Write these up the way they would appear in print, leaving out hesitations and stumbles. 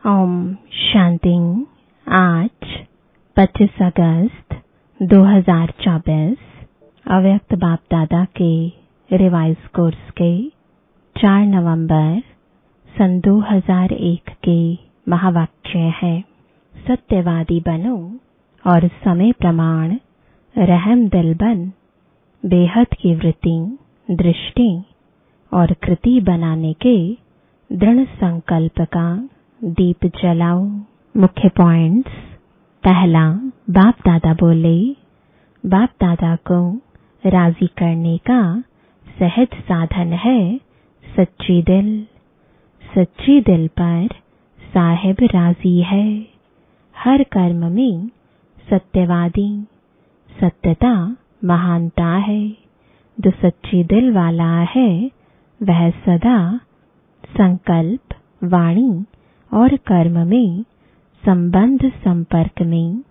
ओम शांति। आज 25 अगस्त 2024 अव्यक्त बाप दादा के रिवाइज कोर्स के 4 नवंबर सन 2001 के महावाक्य है। सत्यवादी बनो और समय प्रमाण रहम दिल बन, बेहद की वृत्ति, दृष्टि और कृति बनाने के दृढ़ संकल्प का दीप जलाओ। मुख्य पॉइंट्स। पहला, बाप दादा बोले, बाप दादा को राजी करने का सहज साधन है सच्ची दिल। सच्ची दिल पर साहिब राजी है। हर कर्म में सत्यवादी, सत्यता महानता है। जो सच्ची दिल वाला है वह सदा संकल्प, वाणी और कर्म में संबंध संपर्क में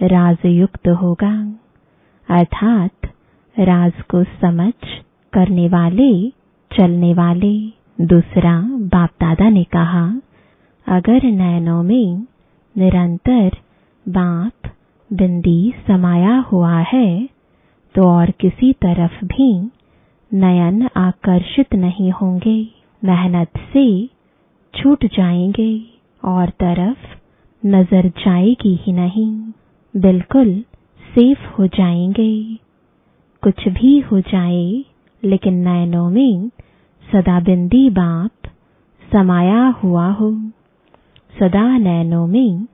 राजयुक्त होगा, अर्थात राज को समझ करने वाले, चलने वाले। दूसरा, बाप दादा ने कहा, अगर नयनों में निरंतर बाप बिंदी समाया हुआ है तो और किसी तरफ भी नयन आकर्षित नहीं होंगे, मेहनत से छूट जाएंगे और तरफ नजर जाएगी ही नहीं, बिल्कुल सेफ हो जाएंगे। कुछ भी हो जाए लेकिन नयनों में सदा बिंदी बाप समाया हुआ हो। सदा नयनों में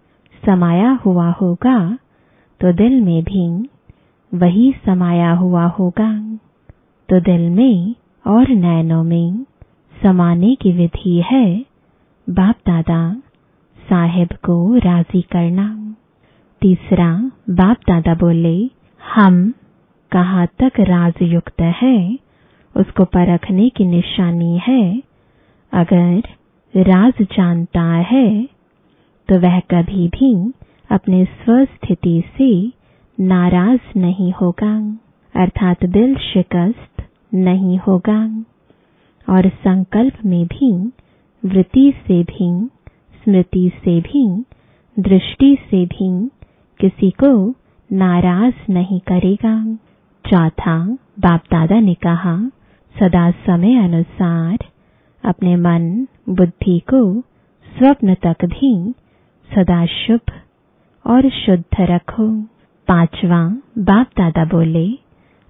समाया हुआ होगा तो दिल में भी वही समाया हुआ होगा। तो दिल में और नयनों में समाने की विधि है बाप दादा साहिब को राजी करना। तीसरा, बाप दादा बोले, हम कहाँ तक राजयुक्त है उसको परखने की निशानी है। अगर राज जानता है तो वह कभी भी अपने स्वस्थिति से नाराज नहीं होगा, अर्थात दिल शिकस्त नहीं होगा और संकल्प में भी, वृत्ति से भी, स्मृति से भी, दृष्टि से भी किसी को नाराज नहीं करेगा। चौथा, बाप दादा ने कहा, सदा समय अनुसार अपने मन बुद्धि को स्वप्न तक भी सदा शुभ और शुद्ध रखो। पांचवा, बाप दादा बोले,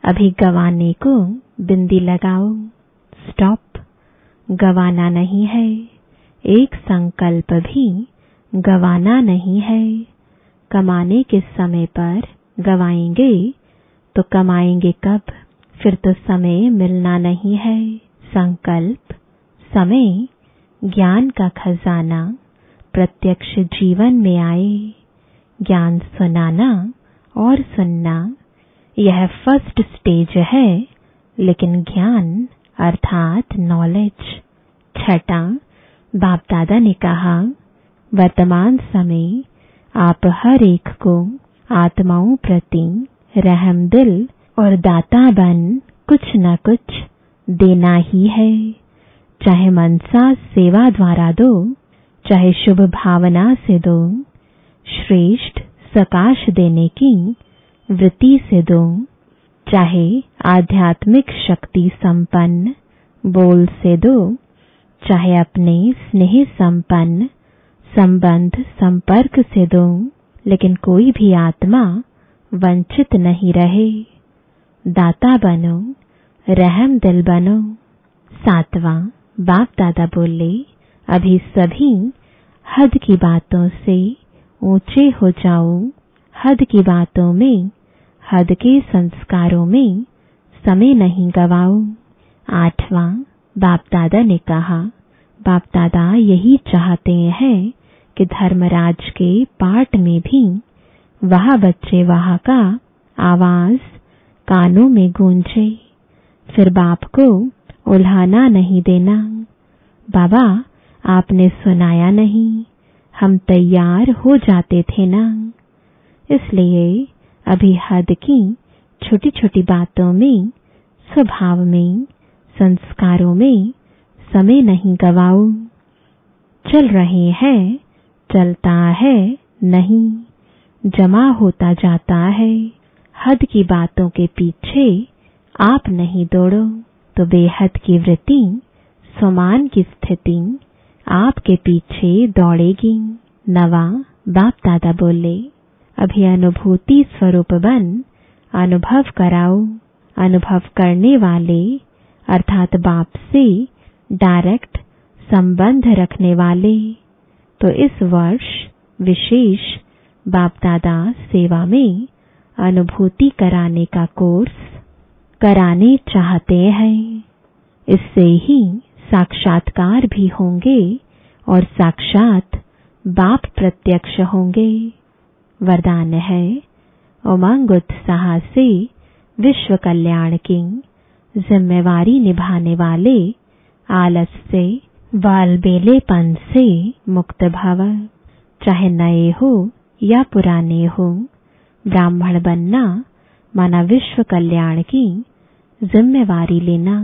अभी गंवाने को बिंदी लगाओ। स्टॉप। गंवाना नहीं है, एक संकल्प भी गंवाना नहीं है। कमाने के समय पर गंवाएंगे तो कमाएंगे कब? फिर तो समय मिलना नहीं है। संकल्प, समय, ज्ञान का खजाना प्रत्यक्ष जीवन में आए। ज्ञान सुनाना और सुनना यह फर्स्ट स्टेज है, लेकिन ज्ञान अर्थात नॉलेज। छठा, बाप दादा ने कहा, वर्तमान समय आप हर एक को आत्माओं प्रति रहम दिल और दाता बन कुछ न कुछ देना ही है। चाहे मनसा सेवा द्वारा दो, चाहे शुभ भावना से दो, श्रेष्ठ सकाश देने की वृत्ति से दो, चाहे आध्यात्मिक शक्ति संपन्न बोल से दो, चाहे अपने स्नेह संपन्न संबंध संपर्क से दो, लेकिन कोई भी आत्मा वंचित नहीं रहे। दाता बनो, रहम दिल बनो। सातवां, बाप दादा बोले, अभी सभी हद की बातों से ऊंचे हो जाओ। हद की बातों में, हद के संस्कारों में समय नहीं गवाओ। आठवां, बाप दादा ने कहा, बाप दादा यही चाहते हैं कि धर्मराज के पाठ में भी वह बच्चे वहाँ का आवाज कानों में गूंजे। फिर बाप को उल्हाना नहीं देना। बाबा आपने सुनाया नहीं, हम तैयार हो जाते थे ना। इसलिए अभी हद की छोटी छोटी बातों में, स्वभाव में, संस्कारों में समय नहीं गवाओ। चल रहे हैं चलता है नहीं, जमा होता जाता है। हद की बातों के पीछे आप नहीं दौड़ो तो बेहद की वृत्ति, समान की स्थिति आपके पीछे दौड़ेगी। नवा बाप दादा बोले, अभी अनुभूति स्वरूप बन अनुभव कराओ। अनुभव करने वाले अर्थात बाप से डायरेक्ट संबंध रखने वाले। तो इस वर्ष विशेष बाप दादा सेवा में अनुभूति कराने का कोर्स कराने चाहते हैं। इससे ही साक्षात्कार भी होंगे और साक्षात बाप प्रत्यक्ष होंगे। वरदान है, उमंग उत्साह से विश्व कल्याण की जिम्मेवारी निभाने वाले आलस से वालबेलेपन से मुक्त भव। चाहे नए हो या पुराने हो, ब्राह्मण बनना माना विश्व कल्याण की जिम्मेवारी लेना।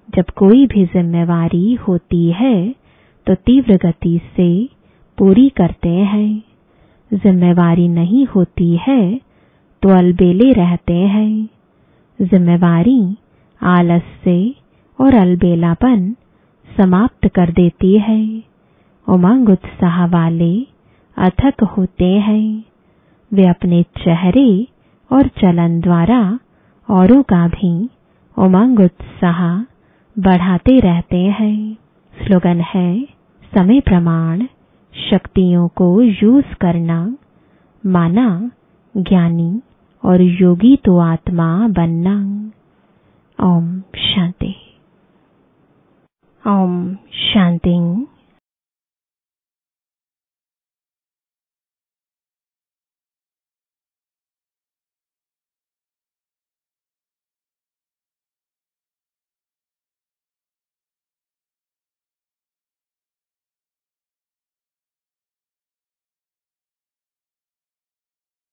जब कोई भी जिम्मेवारी होती है तो तीव्र गति से पूरी करते हैं। जिम्मेवारी नहीं होती है तो अलबेले रहते हैं। जिम्मेवारी आलस से और अलबेलापन समाप्त कर देती है। उमंग उत्साह वाले अथक होते हैं। वे अपने चेहरे और चलन द्वारा औरों का भी उमंग उत्साह बढ़ाते रहते हैं। स्लोगन है, समय प्रमाण शक्तियों को यूज करना, माना ज्ञानी और योगी तो आत्मा बनना। ओम शांति। ओम शांति।